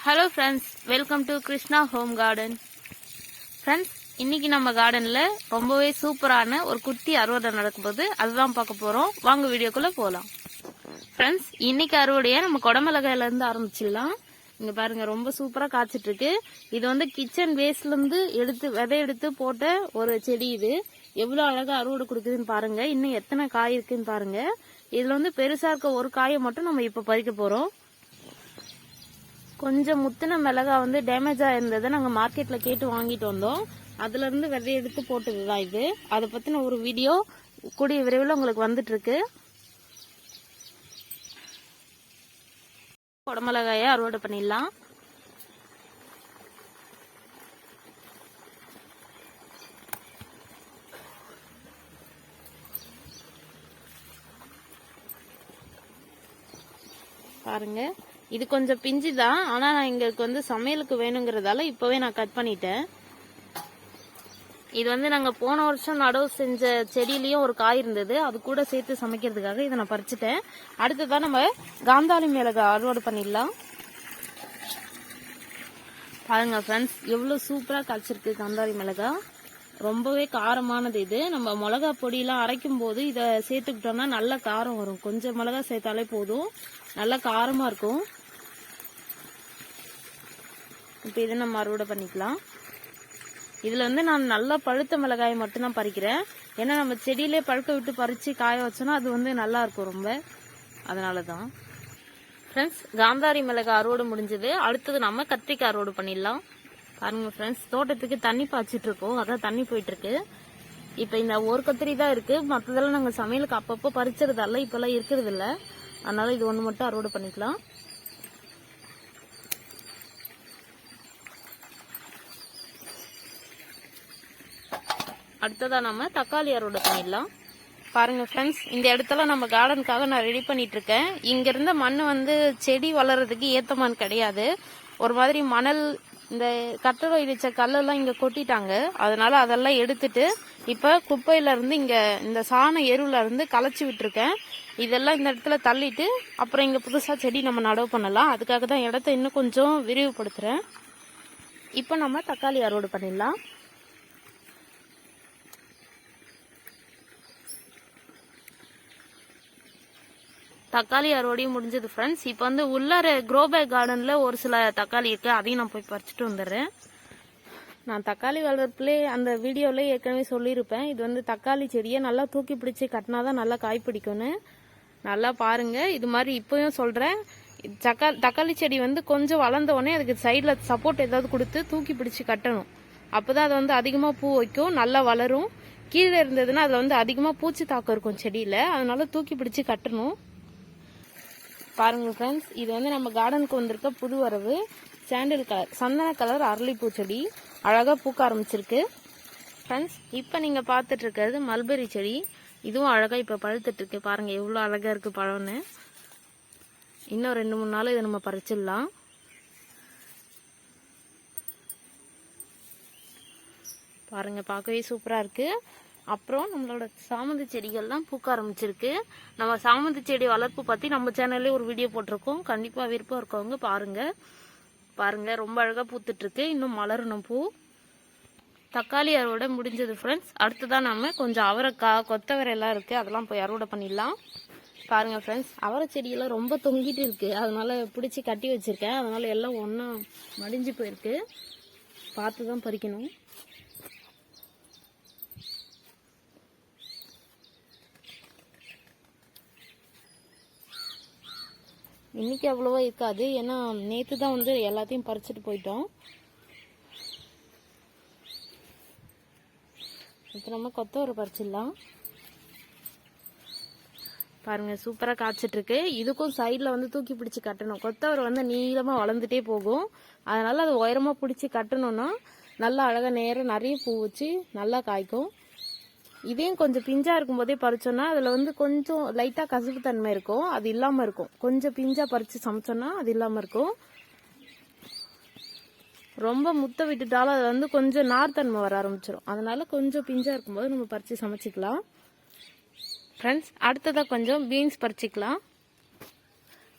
Hello friends, welcome to Krishna home garden. Friends, இன்னைக்கு நம்ம கார்டன்ல ரொம்பவே சூப்பரான ஒரு குட்டி அறுவடை நடக்கும்போது அதுதான் பார்க்க போறோம். வாங்க வீடியோக்குள்ள போலாம். Friends, இன்னைக்கு அறுவடையை நம்ம கொடமிளகாயில இருந்து ஆரம்பிச்சிடலாம். இங்க பாருங்க ரொம்ப சூப்பரா காய்ச்சிட்டு இருக்கு. இது வந்து கிச்சன் வேஸ்ட்ல இருந்து விதை எடுத்து போட்ட ஒரு செடி. இது எவ்வளவு அழகா அறுவடை கொடுக்குதுன்னு பாருங்க. இன்னும் எத்தனை காய் இருக்குன்னு பாருங்க. இதுல வந்து பெருசா இருக்க ஒரு காயை மட்டும் நம்ம இப்ப பறிக்க போறோம். கொஞ்சம் முத்தின மிளகா வந்து டேமேஜ் ஆயிருந்ததை நாங்கள் மார்க்கெட்டில் கேட்டு வாங்கிட்டு வந்தோம். அதுல இருந்து விதை எடுத்து போட்டதுதான் இது. அதை பற்றின ஒரு வீடியோ கூடிய விரைவில் உங்களுக்கு வந்துட்டு இருக்கு. குடமிளகாயை அறுவடை பண்ணிடலாம். பாருங்க, இது கொஞ்சம் பிஞ்சு தான். ஆனா நான் எங்களுக்கு வந்து சமையலுக்கு வேணுங்கிறதால இப்பவே நான் கட் பண்ணிட்டேன். இது வந்து நாங்க போன வருஷம் நடவு செஞ்ச செடியிலயும் ஒரு காய் இருந்தது, அது கூட சேர்த்து சமைக்கிறதுக்காக இதை நான் பறிச்சுட்டேன். அடுத்ததான் நம்ம காந்தாரி மிளகாய் அறுவடை பண்ணிடலாம். பாருங்க ஃப்ரெண்ட்ஸ், எவ்வளவு சூப்பரா காய்ச்சிருக்கு காந்தாரி மிளகாய். ரொம்பவே காரமானது இது. நம்ம மிளகா பொடியெல்லாம் அரைக்கும் போது இதை சேர்த்துக்கிட்டோம்னா நல்ல காரம் வரும். கொஞ்சம் மிளகா சேர்த்தாலே போதும், நல்ல காரமா இருக்கும். இப்போ இதை நம்ம அறுவடை பண்ணிக்கலாம். இதுல வந்து நான் நல்லா பழுத்த மிளகாயை மட்டும்தான் பறிக்கிறேன். ஏன்னா நம்ம செடியிலே பழுக்க விட்டு பறிச்சு காய வச்சோம்னா அது வந்து நல்லா இருக்கும் ரொம்ப. அதனாலதான் ஃப்ரெண்ட்ஸ், காந்தாரி மிளகாய் அறுவடை முடிஞ்சது. அடுத்தது நம்ம கத்திரிக்காய் அறுவடை பண்ணிடலாம். பாருங்க ஃப்ரெண்ட்ஸ், தோட்டத்துக்கு தண்ணி பாய்ச்சிட்டு இருக்கோம், அதான் தண்ணி போயிட்டு இருக்கு. இப்ப இந்த ஒரு கத்திரி தான் இருக்கு, மற்றதெல்லாம் நாங்க சமையலுக்கு அப்பப்போ பறிச்சறதால இப்பெல்லாம் இருக்கிறது இல்ல. அதனால இது ஒண்ணு மட்டும் அறுவடை பண்ணிக்கலாம். அடுத்ததா நம்ம தக்காளி அறுவடை பண்ணிடலாம். பாருங்க ஃப்ரெண்ட்ஸ், இந்த இடத்துல நம்ம கார்டனுக்காக நான் ரெடி பண்ணிட்டு இருக்கேன். இங்க இருந்த மண் வந்து செடி வளர்றதுக்கு ஏத்த மண் கிடையாது. ஒரு மாதிரி மணல், இந்த கட்டடம் இடிச்ச கல்லெல்லாம் இங்க கொட்டிட்டாங்க. அதனால அதெல்லாம் எடுத்துட்டு இப்ப குப்பையில இருந்து இங்க இந்த சாண எருவுல இருந்து களைச்சி விட்டுருக்கேன். இதெல்லாம் இந்த இடத்துல தள்ளிட்டு அப்புறம் இங்க புதுசா செடி நம்ம நடவு பண்ணலாம். அதுக்காக தான் இடத்த இன்னும் கொஞ்சம் விரிவுபடுத்துறேன். இப்ப நம்ம தக்காளி அறுவடை பண்ணிடலாம். தக்காளி அறுவடையும் முடிஞ்சது ஃப்ரெண்ட்ஸ். இப்போ வந்து உள்ளார க்ரோபேக் கார்டன்ல ஒரு சில தக்காளி இருக்கு, அதையும் நான் போய் பறிச்சுட்டு வந்துடுறேன். நான் தக்காளி வளர்ப்புலே அந்த வீடியோல ஏற்கனவே சொல்லியிருப்பேன். இது வந்து தக்காளி செடியை நல்லா தூக்கி பிடிச்சி கட்டினாதான் நல்லா காய் பிடிக்கும்னு. நல்லா பாருங்க, இது மாதிரி இப்பயும் சொல்றேன். தக்காளி செடி வந்து கொஞ்சம் வளர்ந்த உடனே அதுக்கு சைட்ல சப்போர்ட் ஏதாவது கொடுத்து தூக்கி பிடிச்சி கட்டணும். அப்பதான் அது வந்து அதிகமா பூ வைக்கும், நல்லா வளரும். கீழே இருந்ததுன்னா அதுல வந்து அதிகமா பூச்சி தாக்கம் இருக்கும் செடியில, அதனால தூக்கி பிடிச்சி கட்டணும். பாருங்க ஃப்ரெண்ட்ஸ், இது வந்து நம்ம கார்டனுக்கு வந்திருக்க புது வரவு சாண்டில் கலர், சந்தன கலர் அரளிப்பூ செடி. அழகா பூக்க ஆரம்பிச்சிருக்கு ஃப்ரெண்ட்ஸ். இப்ப நீங்க பாத்துட்டு இருக்கிறது மல்பெரி செடி. இதுவும் அழகா இப்ப பழுத்துட்டு இருக்கு. பாருங்க எவ்வளவு அழகா இருக்கு பழம்னு. இன்னும் 2-3 நாள் இதை நம்ம பறிச்சிடலாம். பாருங்க, பார்க்கவே சூப்பரா இருக்கு. அப்புறம் நம்மளோட சாமந்தி செடிகள்லாம் பூக்க ஆரம்பிச்சிருக்கு. நம்ம சாமந்தி செடி வளர்ப்பு பத்தி நம்ம சேனல்ல ஒரு வீடியோ போட்டிருக்கோம், கண்டிப்பா விருப்பம் இருக்கவங்க பாருங்க. பாருங்க ரொம்ப அழகா பூத்துட்டு இருக்கு, இன்னும் மலரணும் பூ. தக்காளி அறுவடை முடிஞ்சது ஃப்ரெண்ட்ஸ். அடுத்ததான் நம்ம கொஞ்சம் அவரைக்காய், கொத்தவரை எல்லாம் இருக்கு, அதெல்லாம் போய் அறுவடை பண்ணிடலாம். பாருங்க ஃப்ரெண்ட்ஸ், அவரை செடியெல்லாம் ரொம்ப தொங்கிட்டு இருக்கு, அதனால பிடிச்சி கட்டி வச்சிருக்கேன். அதனால எல்லாம் ஒன்னா மடிஞ்சு போயிருக்கு, பார்த்துதான் பறிக்கணும். இன்னைக்கு அவ்வளவா இருக்காது, ஏன்னா நேத்து தான் வந்து எல்லாத்தையும் பறிச்சுட்டு போயிட்டோம். இப்ப நம்ம கொத்தவரை பறிச்சிடலாம். பாருங்க சூப்பரா காய்ச்சிட்டு இருக்கு. இதுக்கும் சைட்ல வந்து தூக்கி பிடிச்சு கட்டணும். கொத்தவரை வந்து நீளமா வளர்ந்துட்டே போகும், அதனால அது உயரமா பிடிச்சி கட்டணும்னா நல்லா அழகா நேரம் நிறைய பூ வச்சு நல்லா காய்க்கும். இதையும் கொஞ்சம் பிஞ்சா இருக்கும் போதே பறிச்சோம்னா அதுல வந்து கொஞ்சம் லைட்டா கசப்பு தன்மை இருக்கும், அது இல்லாம இருக்கும். கொஞ்சம் பிஞ்சா பறிச்சு சமைச்சோம்னா அது இல்லாம இருக்கும். ரொம்ப முத்த விட்டுட்டாலும் அது வந்து கொஞ்சம் நார்த்தன்மை வர ஆரம்பிச்சிடும். அதனால கொஞ்சம் பிஞ்சா இருக்கும்போது நம்ம பறிச்சு சமைச்சிக்கலாம் ஃப்ரெண்ட்ஸ். அடுத்ததா கொஞ்சம் பீன்ஸ் பறிச்சிக்கலாம்.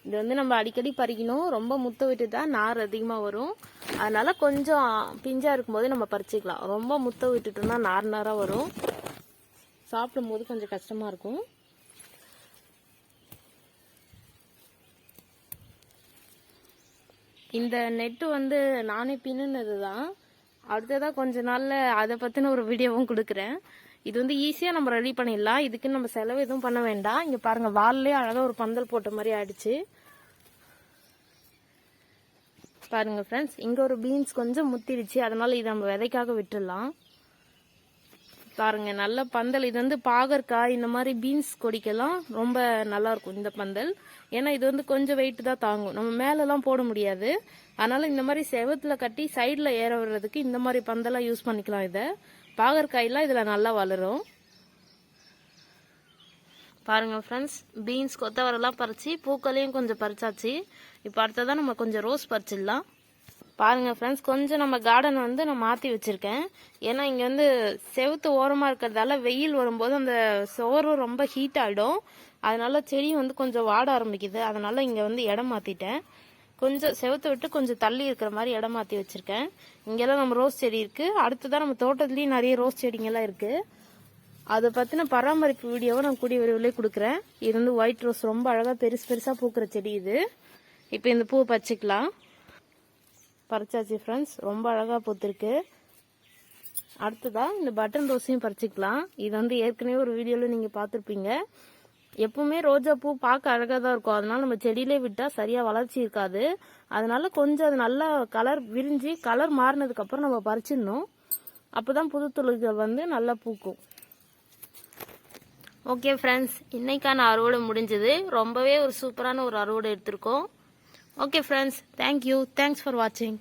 இது வந்து நம்ம அடிக்கடி பறிக்கணும். ரொம்ப முத்த விட்டுட்டா நார் அதிகமாக வரும். அதனால கொஞ்சம் பிஞ்சாக இருக்கும்போது நம்ம பறிச்சிக்கலாம். ரொம்ப முத்த விட்டுட்டோம்னா நார் நாராக வரும். சாப்பிடும் போது கொஞ்சம் கஷ்டமாக இருக்கும். இந்த நெட்டு வந்து நானே பின்னுனது தான். அடுத்ததாக கொஞ்ச நாளில் அதை பற்றின ஒரு வீடியோவும் கொடுக்குறேன். இது வந்து ஈஸியாக நம்ம ரெடி பண்ணிடலாம். இதுக்கு நம்ம செலவு எதுவும் பண்ண வேண்டாம். இங்கே பாருங்கள், வால்லேயே அழகாக ஒரு பந்தல் போட்ட மாதிரி ஆயிடுச்சு. பாருங்கள் ஃப்ரெண்ட்ஸ், இங்கே ஒரு பீன்ஸ் கொஞ்சம் முத்திடுச்சு. அதனால் இதை நம்ம விதைக்காக விட்டுடலாம். பாருங்க, நல்ல பந்தல். இது வந்து பாகற்காய் இந்த மாதிரி பீன்ஸ் கொடிக்கெல்லாம் ரொம்ப நல்லாயிருக்கும் இந்த பந்தல். ஏன்னா இது வந்து கொஞ்சம் வெயிட் தான் தாங்கும். நம்ம மேலெல்லாம் போட முடியாது. அதனால் இந்த மாதிரி செவத்தில் கட்டி சைடில் ஏற விடுறதுக்கு இந்த மாதிரி பந்தலாக யூஸ் பண்ணிக்கலாம். இதை பாகற்காயெல்லாம் இதில் நல்லா வளரும். பாருங்கள் ஃப்ரெண்ட்ஸ், பீன்ஸ் கொத்தவரெல்லாம் பறித்து பூக்களையும் கொஞ்சம் பறிச்சாச்சு. இப்போ அடுத்ததான் நம்ம கொஞ்சம் ரோஸ் பறிச்சிடலாம். பாருங்கள் ஃப்ரெண்ட்ஸ், கொஞ்சம் நம்ம கார்டன் வந்து நான் மாற்றி வச்சுருக்கேன். ஏன்னா இங்கே வந்து செவுத்து ஓரமாக இருக்கிறதால வெயில் வரும்போது அந்த சோறும் ரொம்ப ஹீட் ஆகிடும். அதனால செடி வந்து கொஞ்சம் வாட ஆரம்பிக்குது. அதனால் இங்கே வந்து இடம் மாற்றிட்டேன். கொஞ்சம் செவத்தை விட்டு கொஞ்சம் தள்ளி இருக்கிற மாதிரி இடம் மாற்றி வச்சுருக்கேன். இங்கெல்லாம் நம்ம ரோஸ் செடி இருக்குது. அடுத்ததான் நம்ம தோட்டத்துலேயும் நிறைய ரோஸ் செடிங்கெல்லாம் இருக்குது. அதை பற்றின பராமரிப்பு வீடியோவை நான் கூடிய விரைவிலே கொடுக்குறேன். இது வந்து ஒயிட் ரோஸ், ரொம்ப அழகாக பெருசாக பூக்கிற செடி இது. இப்போ இந்த பூவை பறிச்சிக்கலாம். பறிச்சாச்சு ஃப்ரெண்ட்ஸ், ரொம்ப அழகாக பூத்திருக்கு. அடுத்ததாக இந்த பட்டன் ரோஸையும் பறிச்சிக்கலாம். இது வந்து ஏற்கனவே ஒரு வீடியோவில் நீங்கள் பார்த்துருப்பீங்க. எப்பவுமே ரோஜா பூ பார்க்க அழகாக தான் இருக்கும். அதனால நம்ம செடியிலே விட்டால் சரியாக வளர்ச்சி இருக்காது. அதனால கொஞ்சம் அது நல்லா கலர் விரிஞ்சு கலர் மாறினதுக்கப்புறம் நம்ம பறிச்சிடணும். அப்போ தான் புது துளிர்கள் வந்து நல்லா பூக்கும். ஓகே ஃப்ரெண்ட்ஸ், இன்னைக்கான அறுவடை முடிஞ்சது. ரொம்பவே ஒரு சூப்பரான ஒரு அறுவடை எடுத்திருக்கோம். Okay friends, thank you. Thanks for வாட்சிங்.